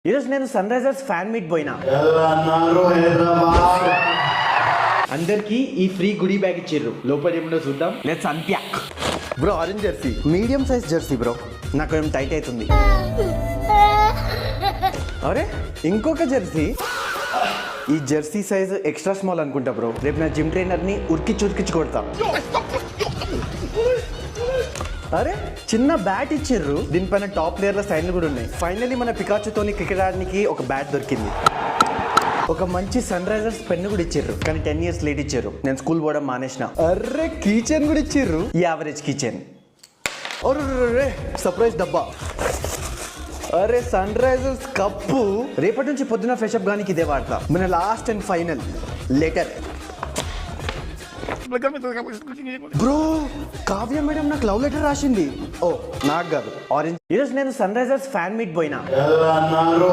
ఈరోజు నేను sun Risers fan meet పోయినా. అందరికి ఈ ఫ్రీ గుడి బ్యాగ్ ఇచ్చిర్రు. లోపల ఏముందో చూద్దాం. Let's unpack. Bro orange Jersey, medium size Jersey bro. నాకు కొంచెం టైట్ అవుతుంది. అరే ఇంకొక జెర్సీ. ఈ జెర్సీ సైజ్ ఎక్స్ట్రా స్మాల్ అనుకుంటా బ్రో. రేపు నా జిమ్ ట్రైనర్ని ఉరికిచ్చి కొడతా. అరే చిన్న బ్యాట్ ఇచ్చిర్రు. దీనిపైన టాప్ లేయర్ల సైన్లు కూడా ఉన్నాయి. ఫైనల్లీ మన పికాచుతోని క్రికెట్ ఆడడానికి ఒక బ్యాట్ దొరికింది. ఒక మంచి సన్ రైజర్స్ పెన్ను కూడా ఇచ్చిర్రు, కానీ 10 years లేట్ ఇచ్చారు. నేను స్కూల్ పోవడం మానేసిన. అర్రే కీచెన్ కూడా ఇచ్చిర్రు. ఈ యావరేజ్ కీచెన్. అరే సర్ప్రైజ్ డబ్బా. అరే సన్ రైజర్స్ కప్పు. రేపటి నుంచి పొద్దున ఫ్రెషప్ గానికి ఇదే వాడతా. మన last and final letter. Bro Kavya madam నాకు లవ్ లెటర్ రాసింది. ఓ నాకు కాదు, ఆరెంజ్. ఈరోజు నేను సన్ రైజర్స్ ఫ్యాన్ మీట్ పోయినా.